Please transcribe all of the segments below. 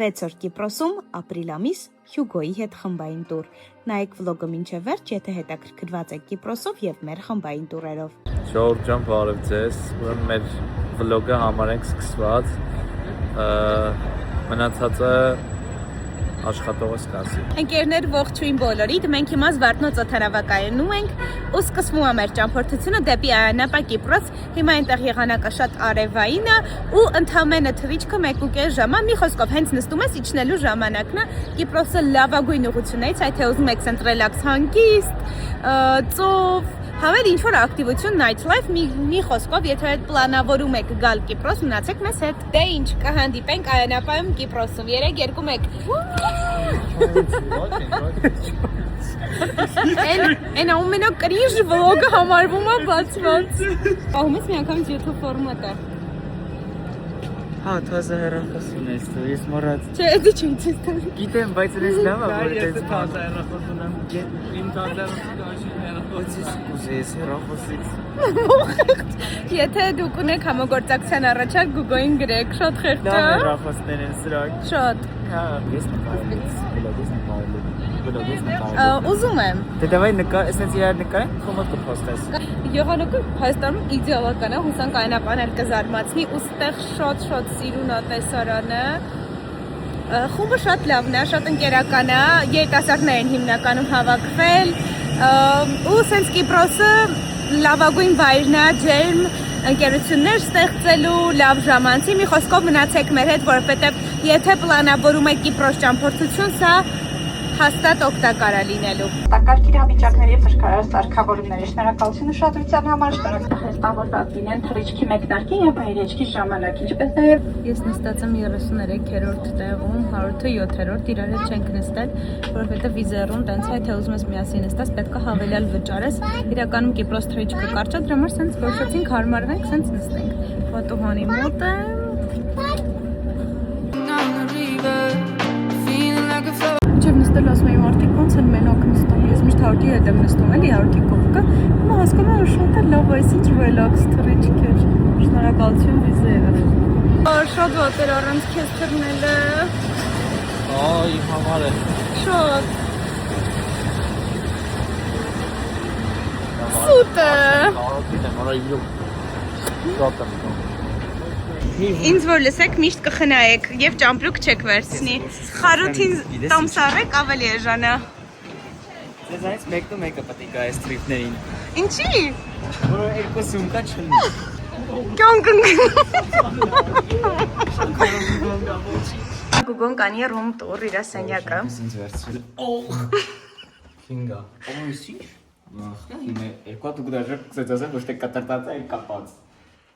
6 օր Կիպրոսում, ապրիլ ամիս Հյուգոյի հետ խմբային տուր։ Նայեք վլոգը մինչև վերջ, եթե հետաքրքրված եք Կիպրոսով եւ մեր խմբային տուրերով։ Ժողովուրդ ջան, բարև ձեզ։ Ուրեմն մեր վլոգը համարենք սկսված։ Մնացածը աշխատողը սկսի։ Ընկերներ, ողջույն բոլորիդ, մենք հիմա Զվարթնոց օդանավակայանում ենք ու սկսվում է մեր ճամփորդությունը դեպի Այանապա Կիպրոս։ Հիմա այնտեղ եղանակը շատ արևային է ու ընդամենը թռիչքը 1.5 ժամ է, մի խոսքով հենց նստում ես իջնելու ժամանակն է։ Կիպրոսը լավագույն ուղղություններից, այդ թե ուզում եք սենց ռելաքս հանգիստ, ծով, հավեր ինչ-որ ակտիվություն, night life, մի խոսքով, եթե այդ պլանավորում եք գալ Կիպրոս, մնացեք մեզ հետ։ Դե ինչ, կհանդիպենք Այանապայում Կիպրոսում, 3-2-1։ Այն ամենակրինժ վլոգը համարվում է բացված։ Պահում ես մի անգամից YouTube ֆորմատը։ Հա, թազը հեռախոսին ես դու, ես մոռաց։ Չէ, էդի չեմ ցույց տալի։ Գիտեմ, բայց ես լավ է, որ ես թազը հեռախոս ունեմ։ Իմ թազը հեռախոսից ուզես հեռախոսից։ Եթե դուք ունեք համագործակցության առաջարկ, Google-ին գրեք, շատ խեղճ է։ Լավ հեռախոսներ են սրանք։ Շատ։ Հա, ես նկարել։ Ուզում եմ։ Դե դավայ նկար, այսպես իրար նկարենք, խոմոտ կփոստես։ Եղանակը Հայաստանում իդեալական է, հուսանք Այանապան էլ կզարմացնի, ու ստեղ շատ սիրուն է տեսարանը։ Խումբը շատ լավն է, շատ ընկերական է, երիտասարդներ են հիմնականում հավաքվել, ու սենց Կիպրոսը լավագույն վայրն է, ջերմ ընկերություններ ստեղծելու, լավ ժամանցի, մի խոսքով մնացեք մեր հետ, որովհետև եթե պլանավորում եք Կիպրոս ճամփորդություն, սա հաստատ օգտակար է լինելու։ Տակարգ իրավիճակների եւ վճռարած սարքավորումների շնորհակալություն ուշադրության համար շնորհակալություն լինեն թռիչքի մեկնարկին եւ հայրեջքի ժամանակ, ինչպես նաեւ Ես նստած եմ 33-րդ տեղում, 108-7-րդ, իրար հետ չենք նստել, որովհետեւ վիզերում տենց է, թե ուզում ես միասին նստած, պետք է հավելյալ վճարես։ Իրականում Կիպրոս թռիչքը կարճ է, դրա համար սենց որոշեցինք հարմարվենք, սենց նստենք։ Պատուհանի մոտ է։ Չեմ նստել, ասում եմ արդիկ ոնց են մենակ նստում, ես միշտ հարդի հետ եմ նստում, էլի հարդի կողքը, հիմա հասկանում եմ, շատ է լավ, այս ինչ ռելաքս թռիչք էր, շնորհակալություն վիզերը։ Շատ ոտեր առանց քեզ թռնելը։ Իմ համար է։ Շատ։ Սուտ է։ Ինձ որ լսեք, միշտ կխնայեք և ճամպրուկ չեք վերցնի։ Խարութին տոմսարեք ավելի էժանա։ Ձեզ այս մեկն ու մեկը պետք է այս տրիպներին։ Ինչի։ Որը երկու սումկա չլինի։ Գուգոն կանի ռում տուր իրա սենյակը։ Ինձ վերցրել։ Քինգա։ Ինչ։ Երկու դուք դաժե կսեցասեն, ոչ թե կտրտած է, կապած։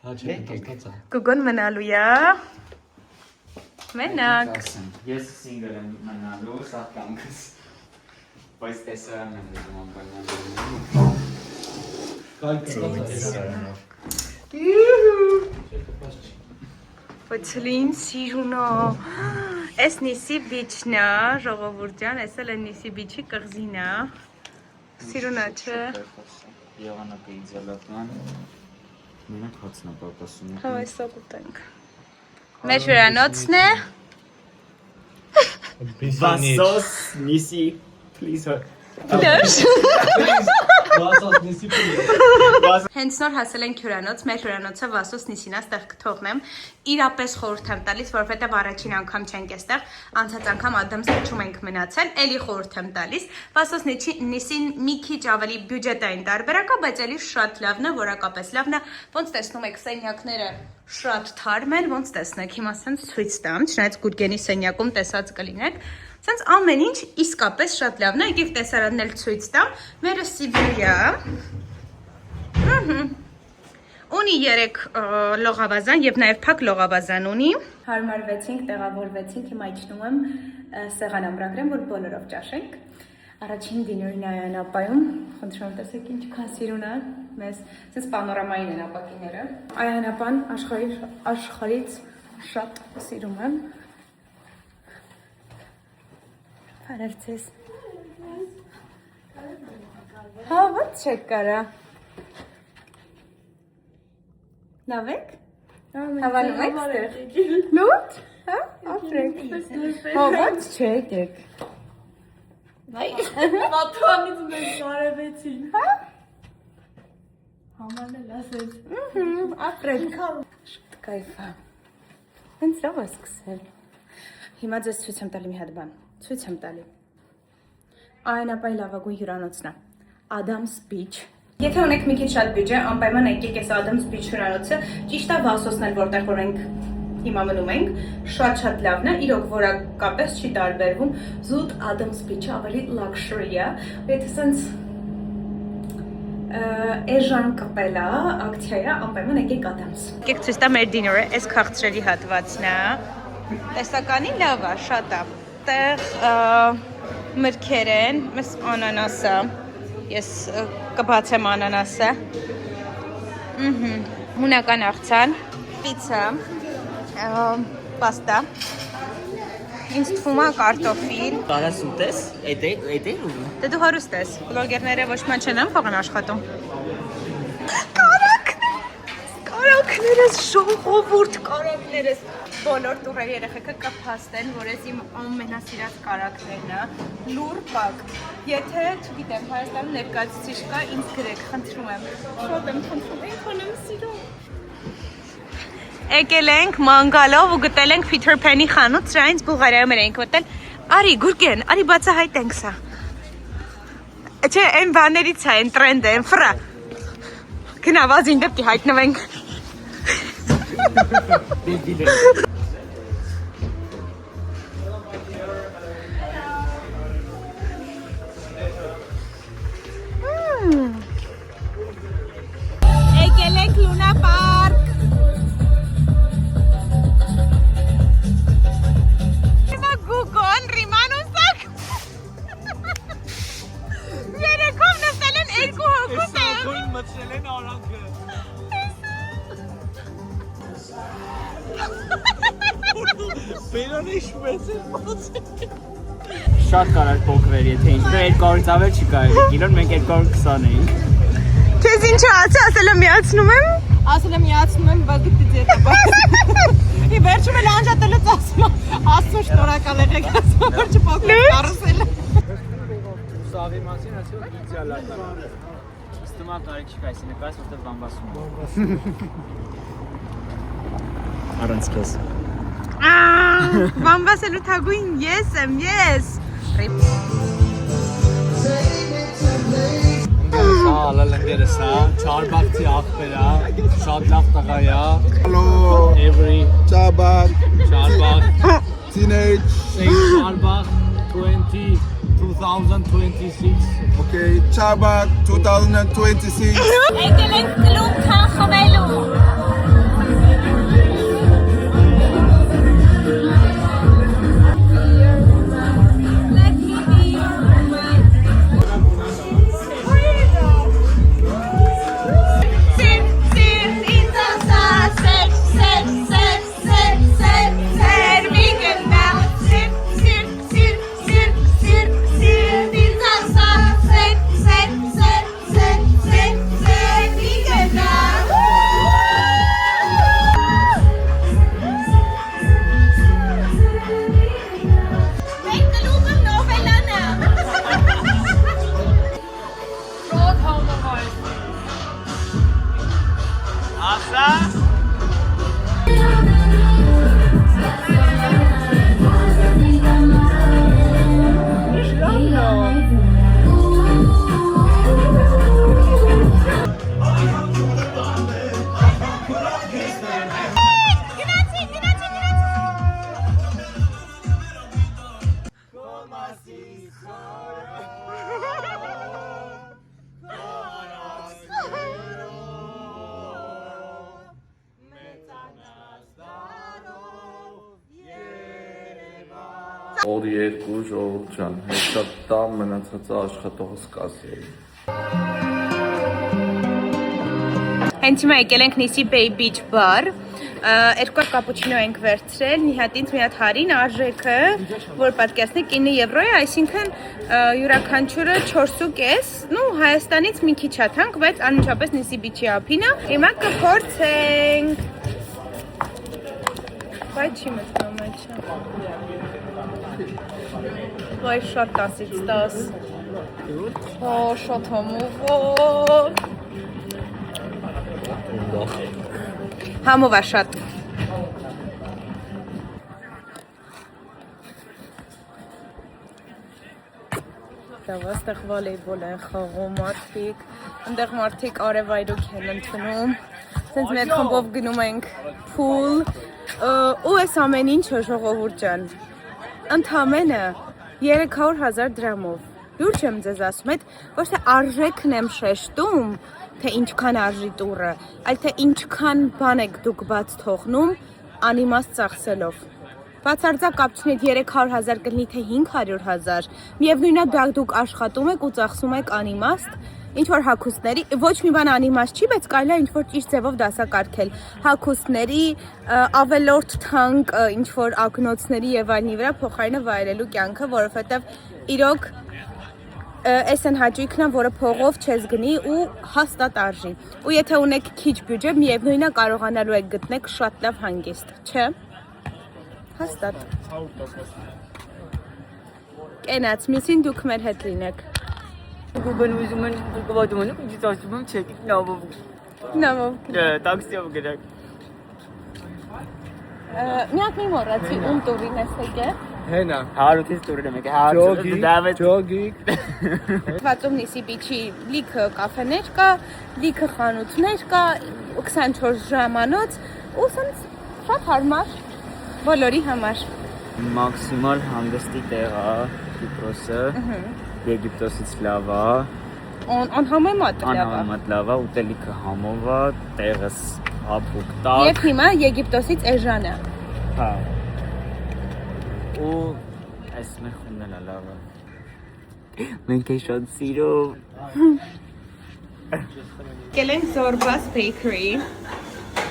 Հա չէ, կասկածա։ Գուգոն մնալու է։ Մենակ։ Ես սինգլ եմ մնալու, սա կյանքս։ Բայց տեսարան եմ դնում ամբանալու։ Ոչլին սիրունո։ Էս նիսի բիչն է, ժողովուրդ ջան, էս էլ է նիսի բիչի կղզին է։ Սիրունա չէ։ Եղանակը իդեալական։ Մենակ հացն է պակասում։ Հա, այսօ կուտենք։ Մեր հյուրանոցն է։ Վասոս նիսի, please։ Հենց նոր հասել ենք հյուրանոց, մեր հյուրանոցը Վասոս Նիսին է, ստեղ կթողնեմ, իրապես խորհուրդ եմ տալիս, որովհետև առաջին անգամ չենք էստեղ, անցած անգամ Ադամս Թաչում ենք մնացել, էլի խորհուրդ եմ տալիս, Վասոս Նիսին մի քիչ ավելի բյուջետային տարբերակ է, բայց էլի շատ լավն է, որակապես լավն է, ոնց տեսնում եք սենյակները շատ թարմ են, ոնց տեսնեք, հիմա սենց ցույց տամ, չնայած Գուրգենի սենյակում տեսած կլինեք, սենց ամեն ինչ իսկապես շատ լավն է, եկեք տեսարանն էլ ցույց տամ, մերը Սիբիրիա, ունի 3 լողավազան և նաև փակ լողավազան ունի, հարմարվեցինք, տեղավորվեցինք, հիմա իջնում եմ սեղան ամրագրեմ, որ բոլորով ճաշենք, առաջին դիներին Այանապայում, խնդրում տեսեք ինչքան սիրուն է, մեզ սենց պանորամային են ապակիները, Այանապան աշխարհից շատ սիրում եմ, Բարև ձեզ։ Հա, ոնց չեք կարա։ Լավ եք։ Հավանում եք ստեղ։ Լուտ։ Հա, ապրեք։ Հովոց չէ, դեք։ Մաթանից մեզ բարևեցին։ Հա։ Համարն էլ ասեց։ Ապրեք։ Շատ կայֆ է։ Հենց լավ է սկսել։ Հիմա ձեզ ցույց եմ տալի մի հատ բան։ Ցույց եմ տալի։ Այն ապա լավագույն հյուրանոցն է։ Adams Beach։ Եթե ունեք մի քիչ շատ բյուջե, անպայման եկեք այս Adams Beach հյուրանոցը, ճիշտ է Վասոսն էլ որտեղ որ ենք հիմա մնում ենք, շատ լավն է, իրոք որակապես չի տարբերվում, զուտ Adams Beach-ը ավելի luxury է, եթե սենց էժան կպել է, ակցիա է, անպայման եկեք Adams։ Եկեք ցույց տա մեր դիները, այս քաղցրերի հատվածն է, տեսականի լավ է, շատ է, տեղ մրգեր են, մեզ անանասը, ես կբացեմ անանասը, հունական աղցան, պիցա, պաստա, ինձ թվում է կարտոֆիլ։ Կարաս ուտես, էդ ու։ Դե դու հարուստ ես, բլոգերները ոչ ման չեն փող են աշխատում։ Կարակներս, ժողովուրդ կարակներս, բոլոր տուրերի երեխեքը կփաստեն, որ ես իմ ամենասիրած կարակներն է, լուր պակ։ Եթե, չգիտեմ, Հայաստանում ներկայացուցիչ կա, ինձ գրեք, խնդրում եմ, շատ եմ խնդրում, այնքան եմ սիրում։ Եկել ենք մանգալով ու գտել ենք Peter Pan-ի խանութ, սրա ինձ Բուլղարիայում ենք մտել։ Արի, գուրգեն, արի բացահայտենք սա։ Չէ, այն բաներից է, այն տրենդը, այն ֆրա։ Գնա, վազին դեպքի հայտնվենք։ Եկել ենք Լունա պարկ։ Գուգոն, Ռիման ու Սակ։ Երեքով նստել են երկու հոգու տեղ։ Սակոին մտցրել են արանքը։ Բերան իշպես է բացել։ Շատ կարար փոքրեր, եթե ինչ դու 200-ից ավել չի կարելի, կինոն մենք 220 էինք։ Քեզ ինչ ասել եմ միացնում եմ։ Ասել եմ միացնում եմ, բայց դու դիետ է։ Ի վերջում էլ անջատելուց ասում շնորհակալ եղեք, ասում որ չփոխել կարուսելը։ Սավի մասին ասել իդեալ է։ Ստումա կարիք չի կայսի նկայս, որտեղ բամբասում է։ Առանց քեզ։ Բամբասելու թագույն ես եմ, ես։ Սա լալենգերս է, Չարբախցի աղբեր է, շատ լավ տղա է։ Hello, Every Chabak, Charbagh, teenage. Saint Charbagh 2026. Okay, Chabak 2026. Եկել ենք կլուբ քանխվելու։ Օր երկու ժողովուրդ ջան, հետա տա մնացածը աշխատողս կասի։ Հենց հիմա եկել ենք Նիսի Bay Beach Bar, երկու կապուչինո ենք վերցրել, մի հատ ինձ, մի հատ հարին, արժեքը, որ պատկերացնի 9 եվրո է, այսինքն յուրաքանչյուրը 4.5, նու Հայաստանից մի քիչ է թանկ, բայց անմիջապես Նիսի Beach-ի ափին է, հիմա կփորձենք։ Բայց չի մտնում մեջ։ Վայ շատ 10-ից 10։ Օ, շատ համով։ Համով է շատ։ Այստեղ վոլեյբոլ են խաղում մարդիկ, այնտեղ մարդիկ արևայրուք են ընդունում, սենց մեր խմբով գնում ենք փուլ, ու այս ամեն ինչը ժողովուրդ ջան, ընդամենը 300,000 դրամով, լուրջ եմ ձեզ ասում, այդ ոչ թե արժեքն եմ շեշտում, թե ինչքան արժի տուրը, այլ թե ինչքան բան եք դուք բաց թողնում անիմաստ ծախսելով։ Բացարձակ կապչնիդ 300,000 կլինի թե 500,000, միևնույնն է դուք աշխատում եք ու ծախսում եք անիմաստ, ինչ-որ հագուստների, ոչ մի բան անիմաստ չի, բայց կարելի է ինչ-որ ճիշտ ձևով դասակարգել, հագուստների, ավելորդ թանկ, ինչ-որ ակնոցների եւ այլնի վրա փոխարինը վայելելու կյանքը, որովհետեւ իրոք այս են հաճույքն է, որը փողով չես գնի ու հաստատ արժի։ Ու եթե ունեք քիչ բյուջե, միևնույնն է կարողանալու եք գտնեք շատ լավ հանգիստ, չէ՞։ Հաստատ։ Կենաց, միսին դուք մեր հետ լինեք։ Գուգլն ուզում են գովադում են, ու դիտացում եմ չեք նավով։ Նամով։ Տաքսիով գնանք։ Միակ մի մոռացի, ում տուրին ես եկել։ Հենա, հարութից տուրին եմ եկել, ջոգի։ Թվացում Նիսի բիչի լիքը կաֆեներ կա, լիքը խանութներ կա, 24 ժամանոց, ու սենց շատ հարմար։ Բոլորի համար։ Մաքսիմալ հանգստի տեղ է Կիպրոսը, Եգիպտոսից լավ է, Անհամեմատ լավ է։ անհամեմատ լավ է, ուտելիքը համով է, տեղս հապուկ տակ։ Եվ հիմա Եգիպտոսից էժան է։ Հա։ Ու այս մեր խումբն էլ է լավ է։ Մենք է շատ սիրով։ Գել ենք Զորբաս Bakery,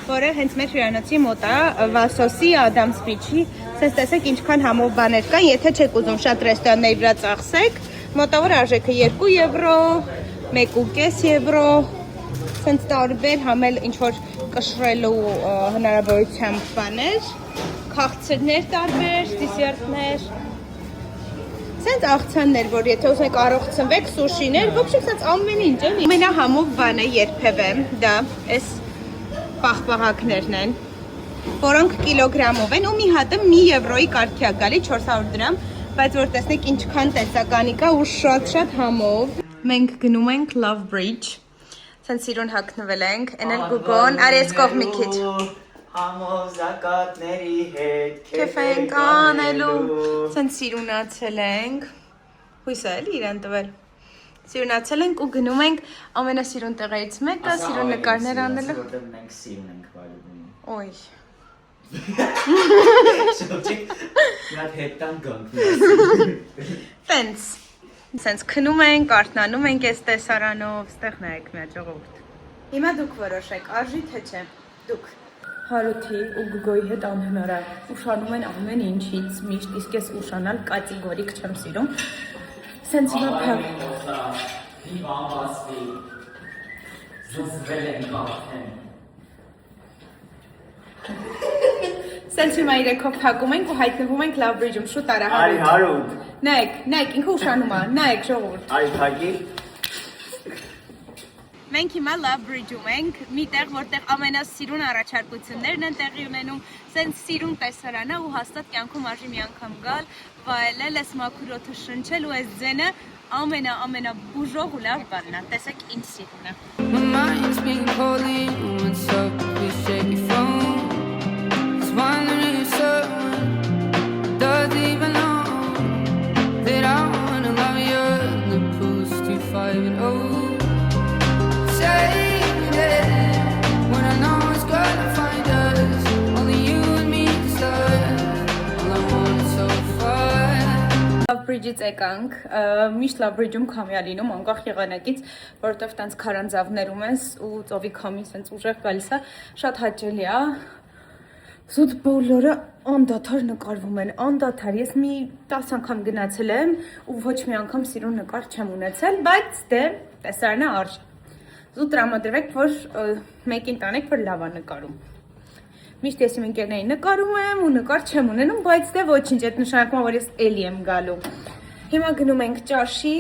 որը հենց մեր հյուրանոցի մոտ է, Վասոսի, Ադամս Բիչի, սենց տեսեք ինչքան համով բաներ կան, եթե չեք ուզում շատ ռեստորանների վրա ծախսեք, մոտավոր արժեքը 2 եվրո, 1.5 եվրո, սենց տարբեր համել ինչ-որ կշռելու հնարավորությամբ բաներ, քաղցրներ տարբեր, դիսերտներ, սենց աղցաններ, որ եթե ուզեք առողջացնվեք, սուշիներ, ոբշեք սենց ամեն ինչ են։ Ամենահամով բանը երբևէ դա այս պաղպաղակներն են, որոնք կիլոգրամով են ու մի հատը մի եվրոյի կարգի է գալի 400 դրամ, բայց որ տեսնեք ինչքան տեսականի կա ու շատ համով։ Մենք գնում ենք Love Bridge, սենց սիրուն հագնվել ենք, են էլ գուգոն, արի ես կող մի քիչ։ Համով զակատների հետ Կեֆ ենք անելու, սենց սիրունացել ենք, հույսը էլ իրան տվել։ Սիրունացել ենք ու գնում ենք ամենասիրուն տեղերից մեկը, սիրուն նկարներ անելու։ Որտեղ մենք սիրուն ենք վայելում։ Ոյ։ Շոջիկ, նա հետան գանք։ Սենց քնում ենք, արթնանում ենք այս տեսարանով, ստեղ նայեք մի հաջողորդ։ Հիմա դուք որոշեք, արժի թե չէ, դուք։ Հարութի ու Գուգոյի հետ անհնար է, ուշանում են ամեն ինչից, միշտ իսկ ես ուշանալ կատեգորիկ չեմ սիրում։ Սենց հիմա փակ։ Սենց հիմա իրեքով փակում ենք ու հայտնվում ենք Love Bridge-ում, շուտ արա Արի հարութ։ Նայեք, ինքը ուշանում է, նայեք ժողովուրդ։ Արի փակի։ Մենք հիմա Love Bridge-ում ենք, մի տեղ, որտեղ ամենասիրուն առաջարկություններն են տեղի ունենում, սենց սիրուն տեսարանը ու հաստատ կյանքում արժի մի անգամ գալ, վայելել այս մաքուր օդը շնչել ու այս ձենը ամենաբուժող ու լավ բանն է, տեսեք ինչ սիրուն է։ My mind's been calling, what's up, please check your phone. Just wondering if someone does even know that I wanna love you, the pool's 250. Say that when I know it's gonna find us, only you and me to start, all I want is so far. Love Bridge-ից եկանք, միշտ Love Bridge-ում քամի է լինում, անկախ եղանակից, որովհետև տենց քարանձավներում ես ու ծովի քամի սենց ուժեղ գալիս է, շատ հաճելի է, զուտ բոլորը անդադար նկարվում են, անդադար, ես մի 10 անգամ գնացել եմ ու ոչ մի անգամ սիրուն նկար չեմ ունեցել, բայց դե տեսարանը արժի, զուտ տրամադրվեք, որ մեկին տանեք, որ լավ է նկարում։ Միշտ ես իմ ընկերներին նկարում եմ ու նկար չեմ ունենում, բայց դե ոչինչ, այդ նշանակում է, որ ես էլի եմ գալու։ Հիմա գնում ենք ճաշի։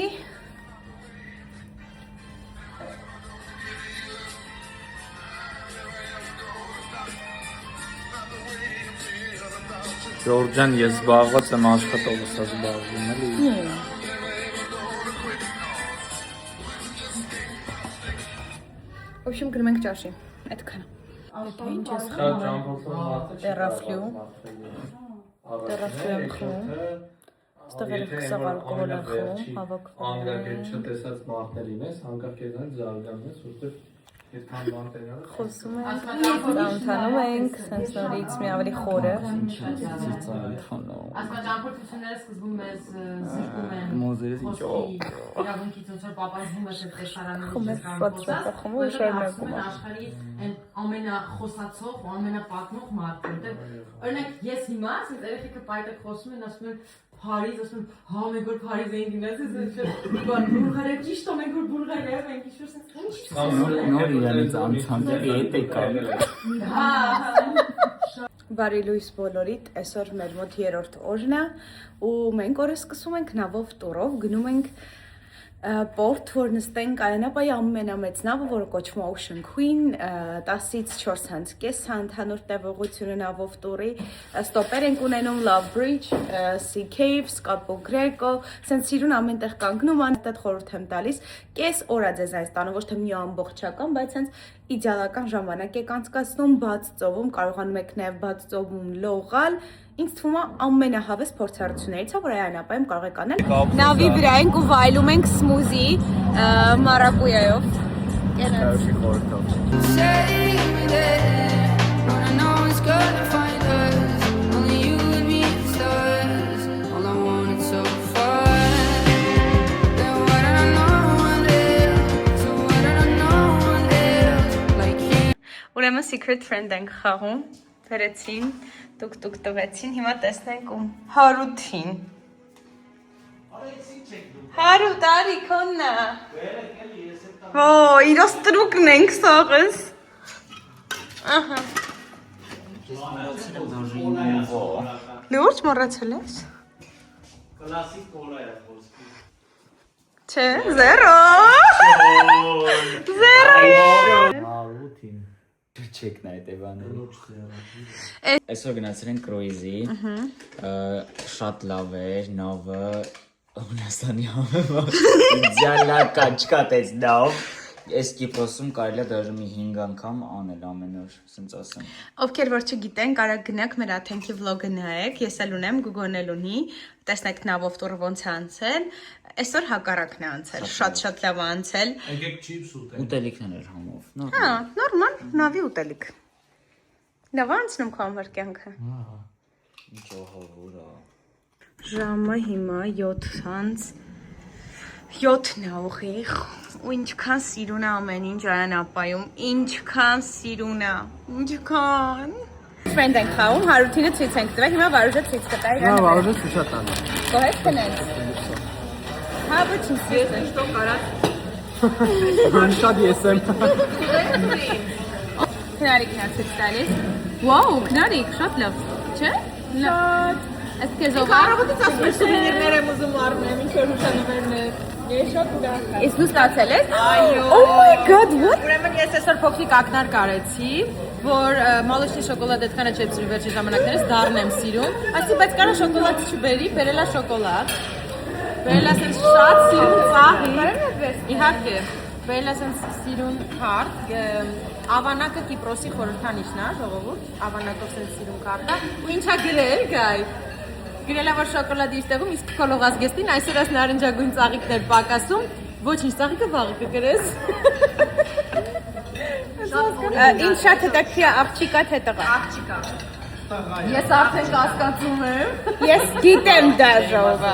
Ժորժան, ես զբաղված եմ աշխատողս զբաղվում էլի։ В общем, գնում ենք ճաշի։ Այդքան։ Դա ինչ ես խմում։ Տերաֆլյու եմ խմում։ Ստեղ էլ քսավ ալկոհոլ եմ խմում, հավաքվում։ Անգակեր չտեսած մարդերին ես, անկախ կեզանից զարգանում ես, որտեղ այդքան մարդերին Խոսում ենք, ծանոթանում ենք, սենց նորից մի ավելի խորը։ Աստղաճամփորդությունները սկզբում մեզ զրկում են խոսքի իրավունքից, ոնց որ պապայվում ես այդ տեսարանին աշխարհի ամենախոսացող ու ամենապատմող մարդը, որտեղ օրինակ ես հիմա ասես երեխեքը պայթակ խոսում են, ասում են Փարիզ, ասում են, հա մենք որ Փարիզ էինք գնաց, բան Բուլղարիա ճիշտ է, մենք որ Բուլղարիա ենք, ինչ-որ Նոր իրանից անցանցի հետ է կան։ Բարի լույս բոլորիդ, այսօր մեր մոտ 3-րդ օրն է ու մենք օրը սկսում ենք նավով տուրով, գնում ենք Պորտ, որ նստենք Այանապայի ամենամեծ նավը, որը կոչվում է Ocean Queen, 10-ից 4:30 ընդհանուր տևողությունը նավով տուրի, ստոպեր ենք ունենում Love Bridge, Sea Cave, Capo Greco, սենց սիրուն ամենտեղ կանգնում, անտեղ խորհուրդ եմ տալիս, կես օր է ձեզ այս տանը, ոչ թե մի ամբողջական, բայց սենց իդեալական ժամանակ եք անցկացնում, բաց ծովում, կարողանում եք նաև բաց ծովում լողալ, ինձ թվում է ամենահավես փորձառություններից է, որ Այանապայում կարող եք անել։ Նավի վրա ենք ու վայելում ենք սմուզի մարակույայով։ Say me there, but I know it's gonna find us. Only you and me the stars. All I wanted so far. Then why did I know one else? So why did I know one else like you? Ուրեմն Secret Friend ենք խաղում, վերեցին, տուկ տվեցին, հիմա տեսնենք ում Հարութին։ Հարութ, արի քոննա։ Ո, իրոս տրուկն ենք սաղս։ Ահա։ Լուրջ մոռացել ես։ Կլասիկ կոլա է խոսքի։ Չէ, 0։ Հարութին։ Չեք նայ տեվաները։ Այսօր գնացել ենք կրուիզի։ Շատ լավ էր, նավը Հունաստանի համեմատ իդեալական չկա տես նավ։ Այս Կիպրոսում կարելի է դաժե մի 5 անգամ անել ամեն օր, ասենց ասեմ։ Ովքեր որ չգիտեն, կարող գնաք մեր Աթենքի վլոգը նայեք, ես էլ ունեմ, Գուգոնել ունի, տեսնեք նավով տուրը ոնց է անցել, այսօր հակառակն է անցել, շատ լավ է անցել։ Եկեք չիպս ուտենք։ Ուտելիքներ էր համով։ Հա, նորմալ, նավի ուտելիք։ Լավ է անցնում քո ամբար կյանքը։ Ինչ ահավոր է։ Ժամը հիմա 7:07-ն է ուղիղ, ու ինչքան սիրուն է ամեն ինչ Այանապայում, ինչքան սիրուն է, ինչքան։ Friend ենք խաղում, Հարութինը ցույց ենք տվել, հիմա Վարուժը ցույց կտա իր։ Հա, վարժը ցույց տան։ Կողեք տնենք։ Հա, ոչինչ ես Что կարած Շատ ես եմ։ Քնարիքն է ցույց տալիս։ Վաու, քնարիք, շատ լավ, չէ՞։ Լավ։ Այս քեզով Կարողից ասում ես սուվենիրներ եմ ուզում առնեմ, ինչ որ հուշանվերներ։ Ես շատ ուրախ եմ։ Ես դու ստացել ես։ Այո։ Oh my god, what? Ուրեմն ես այսօր փոքրիկ ակնարկ արեցի, որ մոլոշի շոկոլադ այդքանը չէ ծրի վերջի ժամանակներս դառնեմ սիրում։ Ասի, բայց կարա շոկոլադ չբերի, բերելա շոկոլադ։ Բերելա սենց շատ սիրուն ծաղի։ Իհարկե, բերելա սենց սիրուն քարտ, ավանակը Կիպրոսի խորհրդանիշն է, ժողովուրդ, ավանակով սենց սիրուն քարտը, ու ինչա գրել, գայ։ Գրելա որ շոկոլադի իստեղում, իսկ քոլողազգեստին այսօր այս նարնջագույն ծաղիկներ պակասում, ոչինչ ծաղիկը վաղիկը գրես։ Ինչ շատ հետաքրքիր է, աղջիկա թե տղա։ Աղջիկա։ Ես արդեն կասկածում եմ։ Ես գիտեմ դա ժողովա։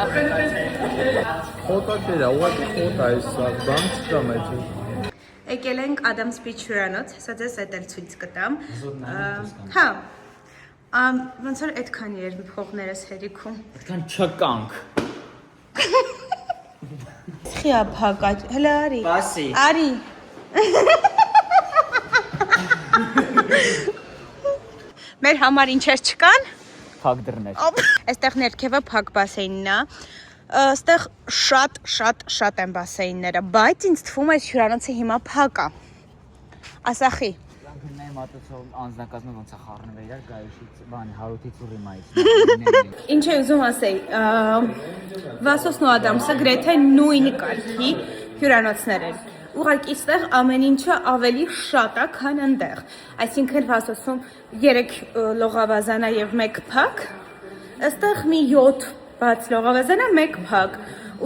Խոտակեր է, ուղղակի խոտ է այս բան չկա մեջ։ Եկել ենք Adams Beach հյուրանոց, հեսա ձեզ էդ էլ ցույց կտամ։ Հա։ Ոնց որ այդքան էր փողներս հերիքում։ Այդքան չկանք։ Խիա փակա, հələ արի։ Բասի։ Արի։ Մեր համար ինչեր չկան։ Փակ դռներ։ Այստեղ ներքևը փակ բասեինն է։ Այստեղ շատ են բասեինները, բայց ինձ թվում է հյուրանոցը հիմա փակ է։ Ասախի։ Նայ մատուցող անձնակազմը ոնց է խառնվել իրար գայուշից բան հարութից ու ռիմայից։ Ինչ է ուզում ասեի, Վասոսն ու Ադամսը գրեթե նույն կարգի հյուրանոցներ են։ Ուղղակի այստեղ ամեն ինչը ավելի շատ է, քան այնտեղ։ Այսինքն Վասոսում 3 լողավազան է եւ 1 փակ, այստեղ մի 7 բաց լողավազան է, 1 փակ։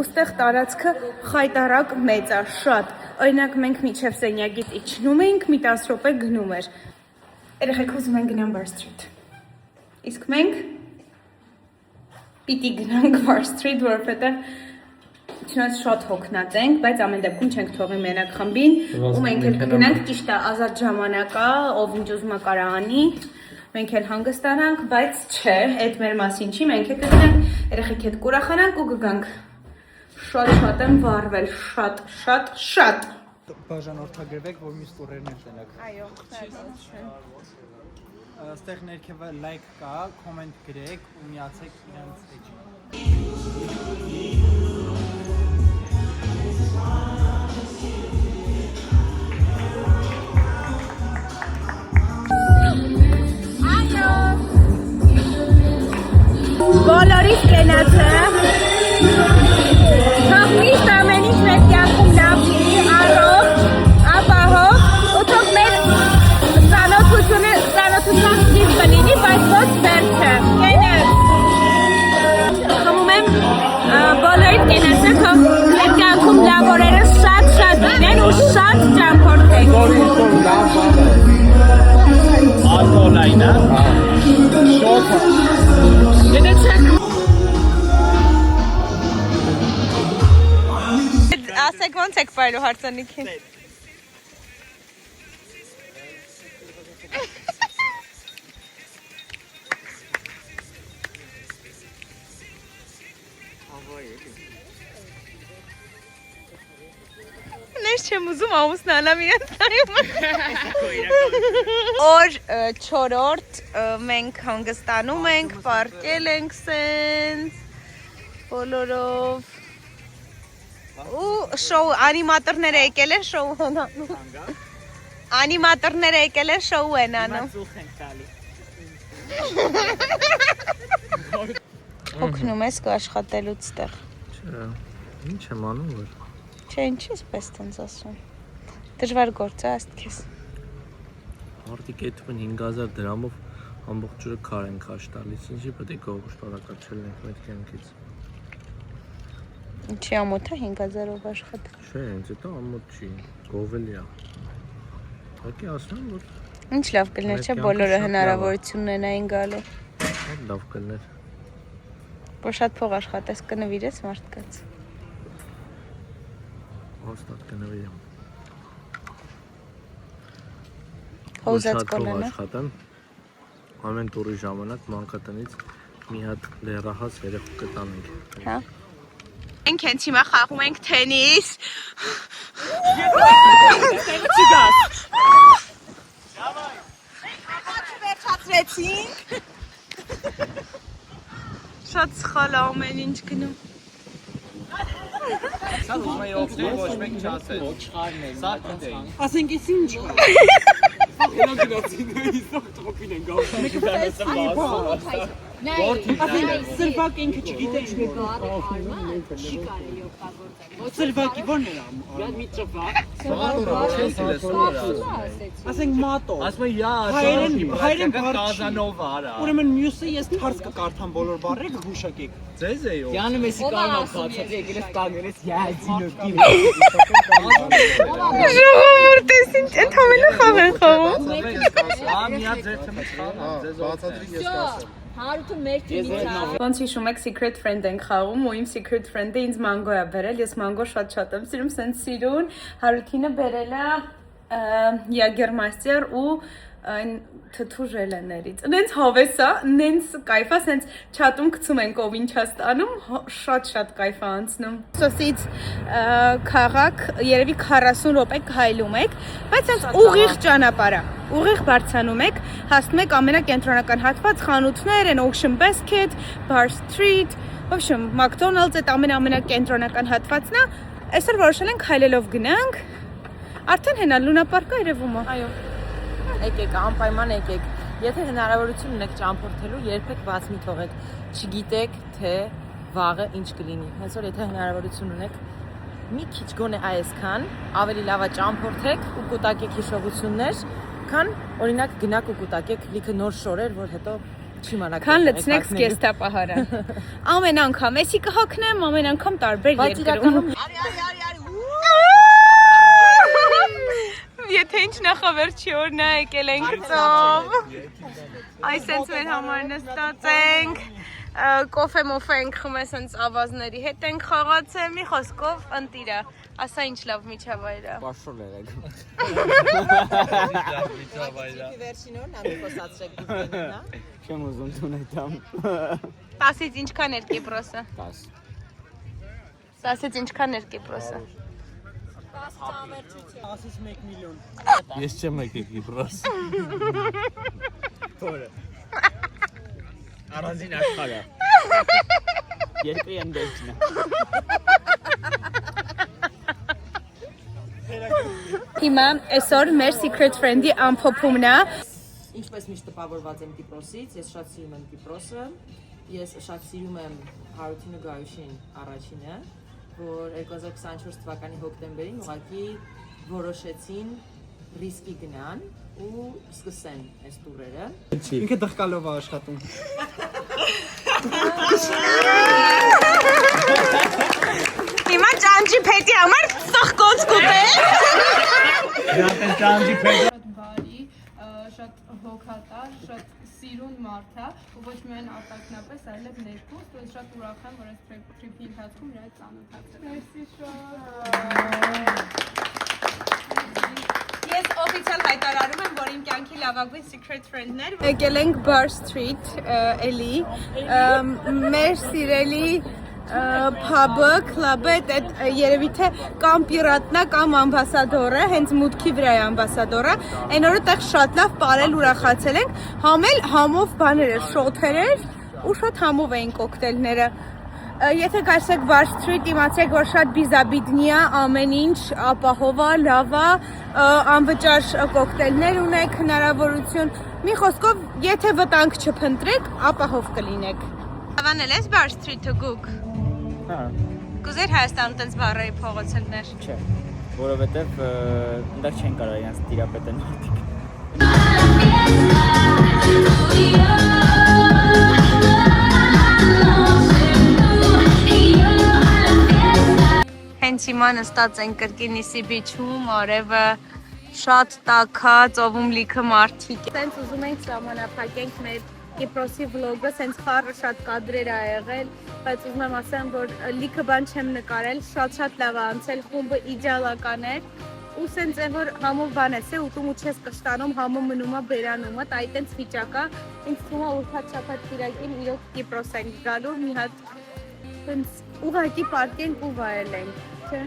Ուստեղ տարածքը խայտարակ մեծ է, շատ։ Օրինակ մենք միջև սենյակից իջնում էինք, մի 10 րոպե գնում էր։ Երեխեք ուզում են գնան Bar Street։ Իսկ մենք պիտի գնանք Bar Street, որովհետեւ չնայած շատ հոգնած ենք, բայց ամեն դեպքում չենք թողի մենակ խմբին, ու մենք էլ կգնանք ճիշտ է ազատ ժամանակ է, ով ինչ ուզում է կարա անի, մենք էլ հանգստանանք, բայց չէ, այդ մեր մասին չի, մենք էլ կգնանք, երեխեք հետ կուրախանանք ու կգանք։ Շատ եմ վարվել, շատ։ Բաժանորդագրվեք, որ մյուս տուրերն են տենակ։ Այո, Այստեղ ներքևը լայք կա, կոմենտ գրեք ու միացեք իրենց էջին։ Բոլորիս կենացը, թող միշտ ամեն ինչ մեր կյանքում լավ լինի, առողջ, ապահով, ու թող մեր ծանոթության սկիզբը լինի, բայց ոչ վերջը։ Կենաց։ Խմում եմ բոլորիս կենացը, թող մեր կյանքում լավ օրերը շատ լինեն ու շատ ճամփորդենք։ Ալկոհոլային, հա։ Շոթը։ Ասեք ոնց եք պայլու հարցանիքին։ Նես չեմ ուզում ամուսնանամ իրենց նայում։ Օր 4-րդ մենք հանգստանում ենք, պարկել ենք սենց, բոլորով։ Ու շոու անիմատորները եկել են շոու են անում։ Անիմատորները եկել են շոու են անում։ Օգնում ես աշխատելուց տեղ։ Չէ, ինչ եմ անում որ։ Չէ, ինչի՞ էսպես տենց ասում։ Դժվար գործ է աստքես։ Մարդիկ այդում են 5000 դրամով ամբողջ օրը քար են քաշ տալիս, ինչի պետք է գողշտարակալ չլինենք մեր կյանքից։ Ինչի ամոթ է 5000-ով աշխատել։ Չէ, ինձ դա ամոթ չի, գովելի է։ Ուղղակի ասում եմ որ Ինչ լավ կլներ, չէ, բոլորը հնարավորություն ունենային գալու։ լավ կլներ։ Որ շատ փող աշխատես, կնվիրես մարդկանց։ Հաստատ կնվիրեմ։ Հոզած կոլենը։ Աշխատեմ։ Ամեն տուրի ժամանակ մանկատնից մի հատ լեռահաս երեխու կտանենք։ Հա։ Մենք հենց հիմա խաղում ենք թենիս։ Չգաս։ Վերջացրեցինք։ Շատ սխալ է ամեն ինչ գնում։ Սա ուզում է օգնել ոչ մեկ չասել։ Սա կդեին։ Ասենք ես ինչ։ Նա գնացին իսող տրոփին են գալ։ Սրվակ ինքը չգիտե ինչ որ չի կարելի օգտագործել։ Սրվակի ո՞րն էր ամ։ Մի ծվակ։ Ասենք մատո։ Ասում եմ հայերեն կազանովա արա։ Ուրեմն մյուսը ես թարս կկարդամ բոլոր բառերը հուշակեք։ Ձեզ է ո։ Յանը մեսի կարմա բացած եկել ես տաներես յազինովի։ Ժողովուրդ ես ինչ ընդհանրապես խաղ են խաղում։ Ամիա ձեթը մեծ խաղ, ձեզ բացատրի ես կասեմ։ Հարութը մեր թիմից է։ Ոնց հիշում եք Secret Friend ենք խաղում ու իմ Secret Friend-ը ինձ մանգո է բերել, ես մանգո շատ եմ սիրում, սենց սիրուն, Հարութինը բերել է Jagermeister ու այն թթու ժելեներից։ Նենց հավեսա, նենց կայֆա, սենց չատում գցում ենք ով ինչ է ստանում, շատ կայֆ է անցնում։ Սոսից քաղաք երևի 40 րոպե քայլում եք, բայց սենց ուղիղ ճանապարհ է։ Ուղիղ բարձրանում եք, հասնում եք ամենակենտրոնական հատված, խանութներ են, Ocean Basket, Bar Street, в общем, McDonald's այդ ամենակենտրոնական հատվածն է։ Այսօր որոշել ենք քայլելով գնանք։ Արդեն հենա Լունա պարկը երևում է։ Այո։ Եկեք, անպայման եկեք։ Եթե հնարավորություն ունեք ճամփորդելու, երբեք բաց մի թողեք։ Չգիտեք, թե վաղը ինչ կլինի։ Հենց որ եթե հնարավորություն ունեք, մի քիչ գոնե այսքան, ավելի լավ է ճամփորդեք ու կուտակեք հիշողություններ, քան օրինակ գնաք ու կուտակեք լիքը նոր շորեր, որ հետո չիմանաք։ Քան լցնեք սկեստապահարը։ Ամեն անգամ, էսի կհոգնեմ, ամեն անգամ տարբեր երկրում։ Եթե ինչ նախավերջի օրն է եկել ենք ծով, այսենց մեր համար նստած ենք, կոֆե մոֆե ենք խմես ընց ավազների հետ ենք խաղացել, մի խոսքով ընտիրա, ասա ինչ լավ միջավայր է։ Պաշոլ եղեք։ Վերջին օրն ամի խոսացրեք դուքենին, հա։ Չեմ ուզում տունետամ։ 10-ից ինչքան էր Կիպրոսը։ 10։ 10-ից ինչքան էր Կիպրոսը։ 10-ից 1 միլիոն։ Ես չեմ եկել Կիպրոս։ Որը։ Առանձին աշխարհը։ Երկրի ընդերքն է։ Հիմա այսօր մեր secret friend-ի ամփոփումն է։ Ինչպես միշտ տպավորված եմ Կիպրոսից, ես շատ սիրում եմ Կիպրոսը, ես շատ սիրում եմ Հարութինը Գայուշին առաջինը, որ 2024 թվականի հոկտեմբերին ուղղակի որոշեցին ռիսկի գնան ու սկսեն այս տուրերը։ Ինքը դղկալով է աշխատում։ Հիմա ճանճի փետի համար ծխկոց կուտել։ Դրանք ճանճի փետ։ բարի, շատ հոգատար, շատ սիրուն մարդ է, ու ոչ միայն արտաքնապես, այլև ներքուստ, ու շատ ուրախ եմ, որ այս տրիփի ընթացքում իր հետ ծանոթացել։ Մերսի շատ։ Ես օֆիցիալ հայտարարում եմ, որ իմ կյանքի լավագույն secret friend-ն էր։ Եկել ենք Bar Street, էլի, մեր սիրելի փաբը, քլաբը, այդ երևի թե կամ պիրատնա կամ ամբասադորը, հենց մուտքի վրա է ամբասադորը, այն օրը տեղ շատ լավ պարել ուրախացել ենք, համով բաներ էր, շոթեր էր ու շատ համով էին կոկտեյլները։ Եթե գալիս եք Bar Street, իմացեք, որ շատ բիզաբիդնի է, ամեն ինչ ապահով է, լավ է, անվճար կոկտեյլներ ունեք, հնարավորություն։ Մի խոսքով, եթե վտանգ չփնտրեք, ապահով կլինեք։ Հավանել ես Bar Street-ը գուկ։ Հա։ Կուզեր Հայաստանում տենց բարերի փողոցներ։ Չէ, որովհետև այնտեղ չեն կարող իրենց տիրապետել մարդիկ։ Հենց հիմա նստած են կրկինիսի բիչում, արևը շատ տաքա, ծովում լիքը մարդիկ։ Սենց ուզում ենք ժամանափակենք մեր Կիպրոսի վլոգը, սենց խառը շատ կադրեր ա եղել, բայց ուզում եմ ասեմ, որ լիքը բան չեմ նկարել, շատ լավ անցել, խումբը իդեալական էր, ու սենց է, որ համով բան ես է, ուտում ու չես կշտանում, համով մնում է բերանում է, այ տենց վիճակա, ինձ թվում է ուրբաթ-շաբաթ կիրակին իրոք Կիպրոս ենք գալու, մի հատ սենց ուղղակի պարկենք ու վայելենք, չէ։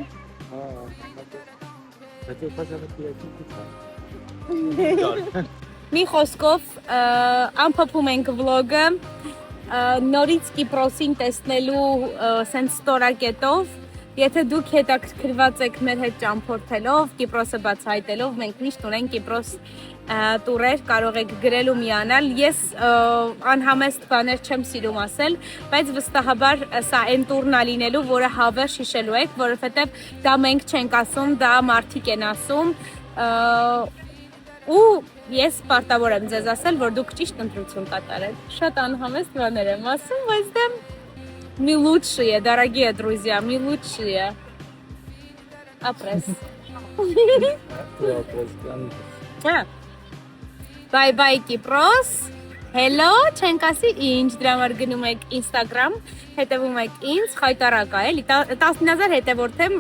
Մի խոսքով ամփոփում ենք վլոգը, նորից Կիպրոսին տեսնելու սենց ստորակետով, եթե դուք հետաքրքրված եք մեր հետ ճամփորդելով, Կիպրոսը բացահայտելով, մենք միշտ ունենք Կիպրոս տուրեր, կարող եք գրել ու միանալ։ Ես անհամեստ բաներ չեմ սիրում ասել, բայց վստահաբար սա այն տուրն է լինելու, որը հավերժ հիշելու եք, որովհետև դա մենք չենք ասում, դա մարդիկ են ասում, ու ես պարտավոր եմ ձեզ ասել, որ դուք ճիշտ ընտրություն կատարեք։ Շատ անհամեստ բաներ եմ ասում, բայց դա մի լучшие, дорогие друзья, մի лучшие. Ապրես։ Bye bye Կիպրոս։ Hello, չենք ասի ինչ, դրա համար գնում եք Instagram, հետևում եք ինձ, խայտարակա էլի, 10000 հետևորդ եմ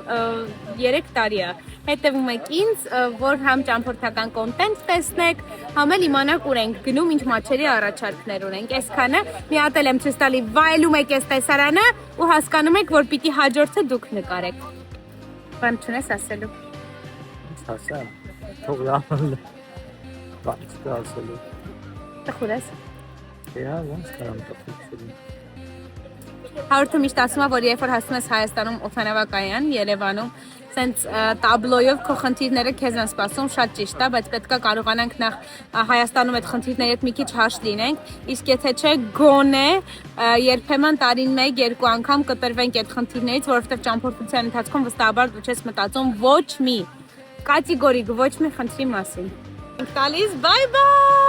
3 տարի է։ հետևում եք ինձ, որ համ ճամփորդական կոնտենտ տեսնեք, համ էլ իմանաք ուր ենք գնում, ինչ մատչերի առաջարկներ ունենք։ Այսքանը մի հատ էլ եմ ցույց տալի, վայելում եք այս տեսարանը ու հասկանում եք, որ պիտի հաջորդը դուք նկարեք։ Բան չունես ասելու։ Ասա։ Թող լավ։ Բաց ասելու։ Տխուր ես։ Եա, ոնց կարամ տխուր։ Հաղորդը միշտ ասում է, որ երբ որ հասնում ես Հայաստանում օդանավակայան, Երևանում, սենց տաբլոյով քո խնդիրները քեզ են սպասում, շատ ճիշտ է, բայց պետք է կարողանանք նախ Հայաստանում այդ խնդիրների հետ մի քիչ հաշտ լինենք, իսկ եթե չէ, գոնե երբեմն տարին 1-2 անգամ կտրվենք այդ խնդիրներից, որովհետև ճամփորդության ընթացքում վստահաբար դու չես մտածում ոչ մի կատեգորիկ ոչ մի խնդրի մասին։ Ենք տալիս, բայ բայ։